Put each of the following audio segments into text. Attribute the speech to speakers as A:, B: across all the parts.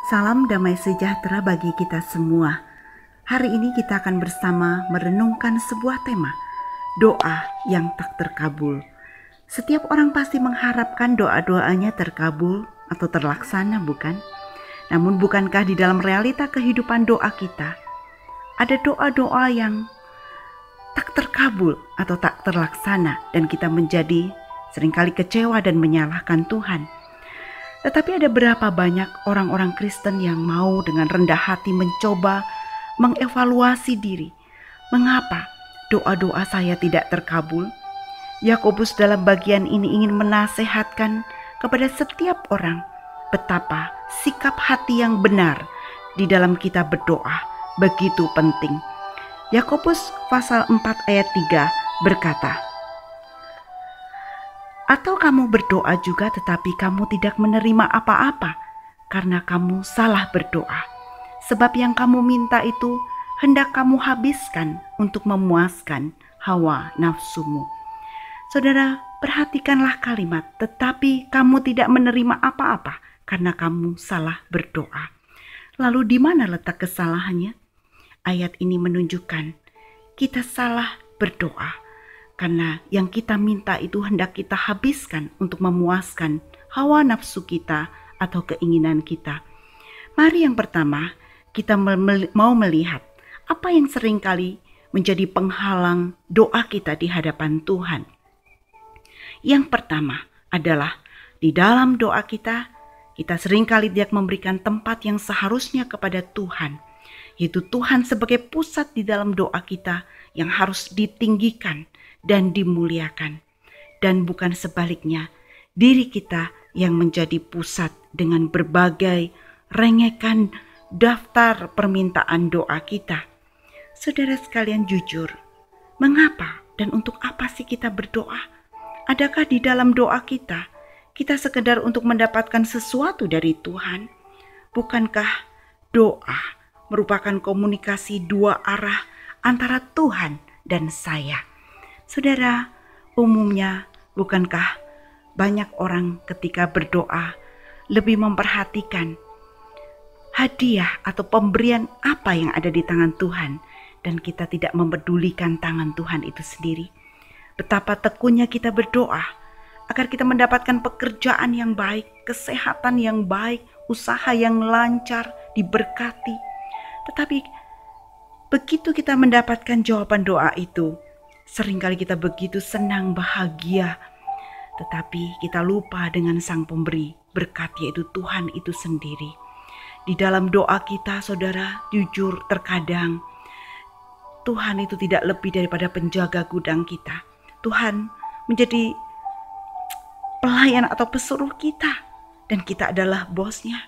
A: Salam damai sejahtera bagi kita semua. Hari ini kita akan bersama merenungkan sebuah tema, doa yang tak terkabul. Setiap orang pasti mengharapkan doa-doanya terkabul atau terlaksana, bukan? Namun bukankah di dalam realita kehidupan doa kita, ada doa-doa yang tak terkabul atau tak terlaksana dan kita menjadi seringkali kecewa dan menyalahkan Tuhan. Tetapi ada berapa banyak orang-orang Kristen yang mau dengan rendah hati mencoba mengevaluasi diri. Mengapa doa-doa saya tidak terkabul? Yakobus dalam bagian ini ingin menasehatkan kepada setiap orang betapa sikap hati yang benar di dalam kita berdoa begitu penting. Yakobus pasal 4 ayat 3 berkata, "Atau kamu berdoa juga tetapi kamu tidak menerima apa-apa karena kamu salah berdoa. Sebab yang kamu minta itu hendak kamu habiskan untuk memuaskan hawa nafsumu." Saudara, perhatikanlah kalimat, tetapi kamu tidak menerima apa-apa karena kamu salah berdoa. Lalu di mana letak kesalahannya? Ayat ini menunjukkan kita salah berdoa karena yang kita minta itu hendak kita habiskan untuk memuaskan hawa nafsu kita atau keinginan kita. Mari yang pertama kita mau melihat apa yang seringkali menjadi penghalang doa kita di hadapan Tuhan. Yang pertama adalah di dalam doa kita seringkali tidak memberikan tempat yang seharusnya kepada Tuhan, yaitu Tuhan sebagai pusat di dalam doa kita yang harus ditinggikan dan dimuliakan, dan bukan sebaliknya, diri kita yang menjadi pusat dengan berbagai rengekan daftar permintaan doa kita. Saudara sekalian, jujur, mengapa dan untuk apa sih kita berdoa? Adakah di dalam doa kita sekedar untuk mendapatkan sesuatu dari Tuhan? Bukankah doa merupakan komunikasi dua arah antara Tuhan dan saya? Saudara, umumnya bukankah banyak orang ketika berdoa lebih memperhatikan hadiah atau pemberian apa yang ada di tangan Tuhan, dan kita tidak mempedulikan tangan Tuhan itu sendiri? Betapa tekunnya kita berdoa agar kita mendapatkan pekerjaan yang baik, kesehatan yang baik, usaha yang lancar, diberkati. Tetapi begitu kita mendapatkan jawaban doa itu, seringkali kita begitu senang, bahagia, tetapi kita lupa dengan Sang Pemberi berkat, yaitu Tuhan itu sendiri. Di dalam doa kita, saudara, jujur terkadang Tuhan itu tidak lebih daripada penjaga gudang kita. Tuhan menjadi pelayan atau pesuruh kita, dan kita adalah bosnya.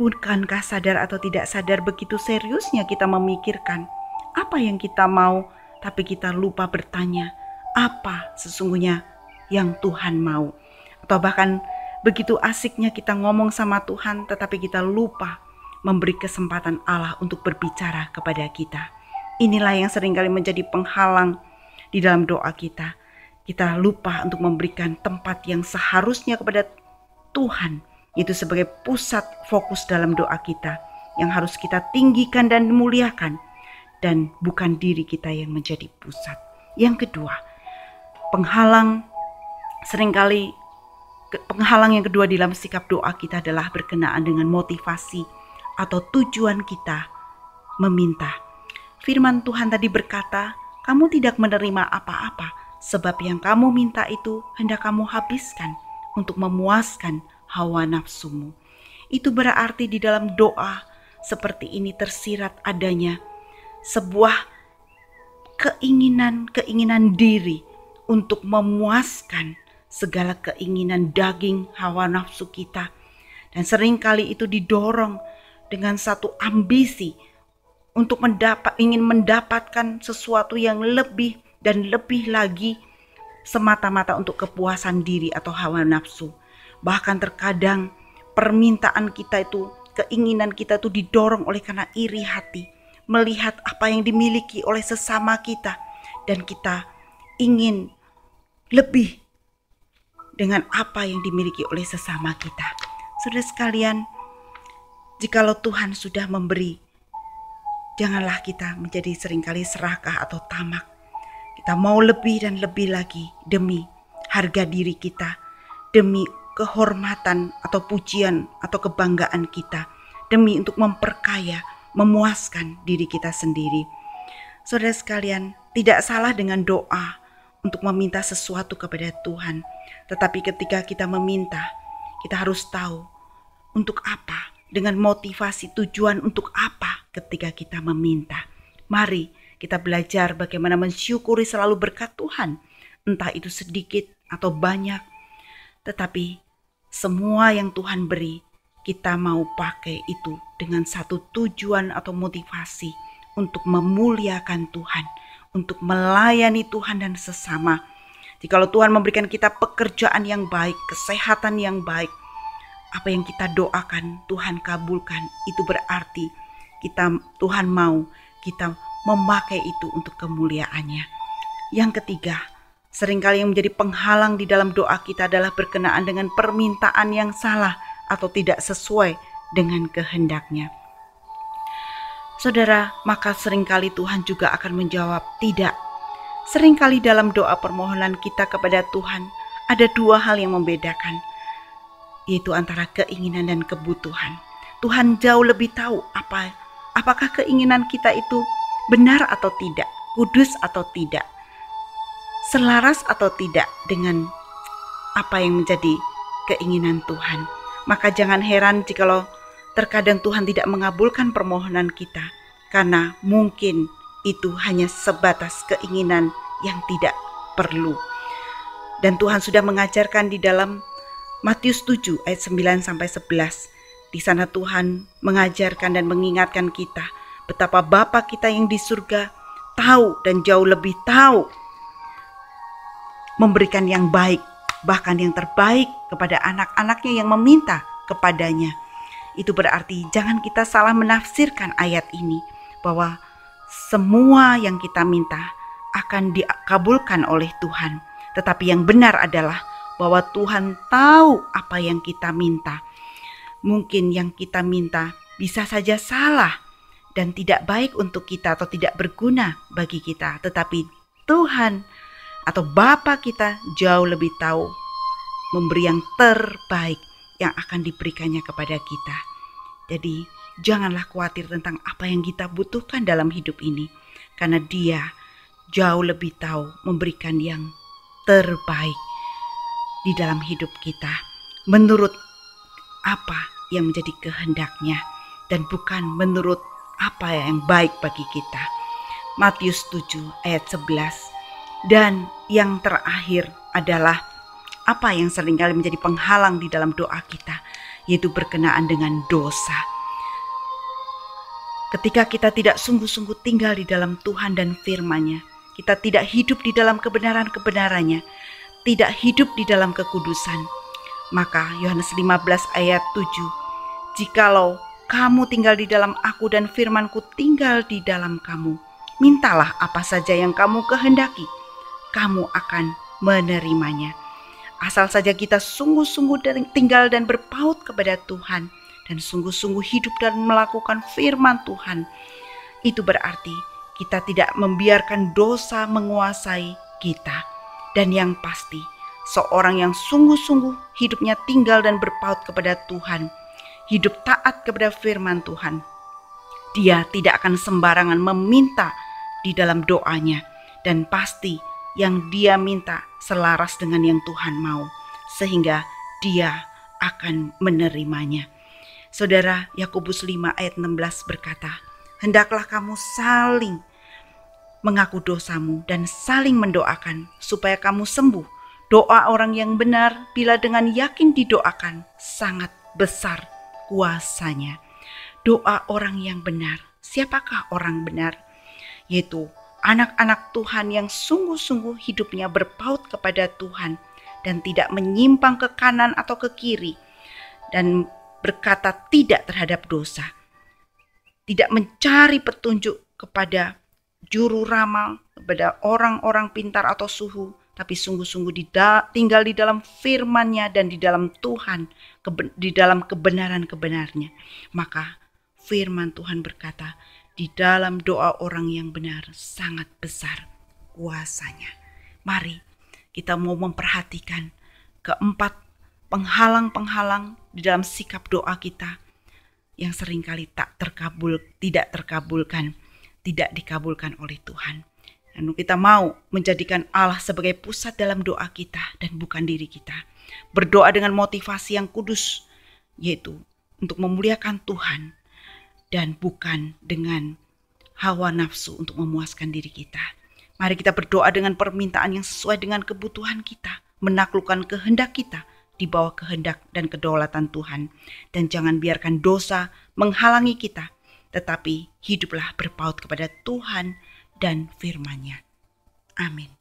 A: Bukankah sadar atau tidak sadar begitu seriusnya kita memikirkan apa yang kita mau, tapi kita lupa bertanya apa sesungguhnya yang Tuhan mau. Atau bahkan begitu asiknya kita ngomong sama Tuhan, tetapi kita lupa memberi kesempatan Allah untuk berbicara kepada kita. Inilah yang seringkali menjadi penghalang di dalam doa kita. Kita lupa untuk memberikan tempat yang seharusnya kepada Tuhan, itu sebagai pusat fokus dalam doa kita, yang harus kita tinggikan dan muliakan, dan bukan diri kita yang menjadi pusat. Yang kedua, penghalang yang kedua dalam sikap doa kita adalah berkenaan dengan motivasi atau tujuan kita meminta. Firman Tuhan tadi berkata, "Kamu tidak menerima apa-apa, sebab yang kamu minta itu hendak kamu habiskan untuk memuaskan hawa nafsumu." Itu berarti di dalam doa seperti ini tersirat adanya sebuah keinginan diri untuk memuaskan segala keinginan daging hawa nafsu kita. Dan seringkali itu didorong dengan satu ambisi untuk ingin mendapatkan sesuatu yang lebih dan lebih lagi, semata-mata untuk kepuasan diri atau hawa nafsu. Bahkan terkadang permintaan kita itu, keinginan kita itu didorong oleh karena iri hati, melihat apa yang dimiliki oleh sesama kita, dan kita ingin lebih dengan apa yang dimiliki oleh sesama kita. Saudara sekalian, Jikalau Tuhan sudah memberi, janganlah kita menjadi seringkali serakah atau tamak. Kita mau lebih dan lebih lagi demi harga diri kita, demi kehormatan atau pujian atau kebanggaan kita, demi untuk memperkaya, memuaskan diri kita sendiri. Saudara sekalian, tidak salah dengan doa untuk meminta sesuatu kepada Tuhan. Tetapi ketika kita meminta, kita harus tahu untuk apa, dengan motivasi tujuan untuk apa ketika kita meminta. Mari kita belajar bagaimana mensyukuri selalu berkat Tuhan, entah itu sedikit atau banyak. Tetapi semua yang Tuhan beri, kita mau pakai itu dengan satu tujuan atau motivasi untuk memuliakan Tuhan, untuk melayani Tuhan dan sesama. Jikalau Tuhan memberikan kita pekerjaan yang baik, kesehatan yang baik, apa yang kita doakan Tuhan kabulkan, itu berarti Tuhan mau kita memakai itu untuk kemuliaannya. Yang ketiga, seringkali yang menjadi penghalang di dalam doa kita adalah berkenaan dengan permintaan yang salah atau tidak sesuai dengan kehendaknya. Saudara, maka seringkali Tuhan juga akan menjawab tidak. Seringkali dalam doa permohonan kita kepada Tuhan ada dua hal yang membedakan, yaitu antara keinginan dan kebutuhan. Tuhan jauh lebih tahu apakah keinginan kita itu benar atau tidak, kudus atau tidak, selaras atau tidak dengan apa yang menjadi keinginan Tuhan. Maka jangan heran jikalau terkadang Tuhan tidak mengabulkan permohonan kita, karena mungkin itu hanya sebatas keinginan yang tidak perlu. Dan Tuhan sudah mengajarkan di dalam Matius 7 ayat 9-11. Di sana Tuhan mengajarkan dan mengingatkan kita betapa Bapa kita yang di surga tahu dan jauh lebih tahu memberikan yang baik, bahkan yang terbaik kepada anak-anaknya yang meminta kepadanya. Itu berarti jangan kita salah menafsirkan ayat ini, bahwa semua yang kita minta akan dikabulkan oleh Tuhan. Tetapi yang benar adalah bahwa Tuhan tahu apa yang kita minta. Mungkin yang kita minta bisa saja salah dan tidak baik untuk kita atau tidak berguna bagi kita. Tetapi Tuhan atau Bapa kita jauh lebih tahu memberi yang terbaik yang akan diberikannya kepada kita. Jadi janganlah khawatir tentang apa yang kita butuhkan dalam hidup ini, karena Dia jauh lebih tahu memberikan yang terbaik di dalam hidup kita menurut apa yang menjadi kehendaknya dan bukan menurut apa yang baik bagi kita. Matius 7 ayat 11. Dan yang terakhir adalah apa yang seringkali menjadi penghalang di dalam doa kita, yaitu berkenaan dengan dosa. Ketika kita tidak sungguh-sungguh tinggal di dalam Tuhan dan firman-Nya, kita tidak hidup di dalam kebenaran-kebenarannya, tidak hidup di dalam kekudusan, maka Yohanes 15 ayat 7, jikalau kamu tinggal di dalam aku dan firman-Ku tinggal di dalam kamu, mintalah apa saja yang kamu kehendaki, kamu akan menerimanya. Asal saja kita sungguh-sungguh tinggal dan berpaut kepada Tuhan dan sungguh-sungguh hidup dan melakukan firman Tuhan. Itu berarti kita tidak membiarkan dosa menguasai kita. Dan yang pasti, seorang yang sungguh-sungguh hidupnya tinggal dan berpaut kepada Tuhan, hidup taat kepada firman Tuhan, dia tidak akan sembarangan meminta di dalam doanya, dan pasti yang dia minta selaras dengan yang Tuhan mau, sehingga dia akan menerimanya. Saudara, Yakobus 5 ayat 16 berkata, hendaklah kamu saling mengaku dosamu dan saling mendoakan supaya kamu sembuh. Doa orang yang benar bila dengan yakin didoakan sangat besar kuasanya. Doa orang yang benar. Siapakah orang benar? Yaitu anak-anak Tuhan yang sungguh-sungguh hidupnya berpaut kepada Tuhan dan tidak menyimpang ke kanan atau ke kiri dan berkata tidak terhadap dosa. Tidak mencari petunjuk kepada juru ramal, kepada orang-orang pintar atau suhu, tapi sungguh-sungguh tinggal di dalam firman-Nya dan di dalam Tuhan, di dalam kebenaran-kebenarnya. Maka firman Tuhan berkata, di dalam doa orang yang benar sangat besar kuasanya. Mari kita mau memperhatikan keempat penghalang-penghalang di dalam sikap doa kita yang seringkali tidak dikabulkan oleh Tuhan. Dan kita mau menjadikan Allah sebagai pusat dalam doa kita dan bukan diri kita. Berdoa dengan motivasi yang kudus, yaitu untuk memuliakan Tuhan dan bukan dengan hawa nafsu untuk memuaskan diri kita. Mari kita berdoa dengan permintaan yang sesuai dengan kebutuhan kita, menaklukkan kehendak kita di bawah kehendak dan kedaulatan Tuhan. Dan jangan biarkan dosa menghalangi kita, tetapi hiduplah berpaut kepada Tuhan dan firman-Nya. Amin.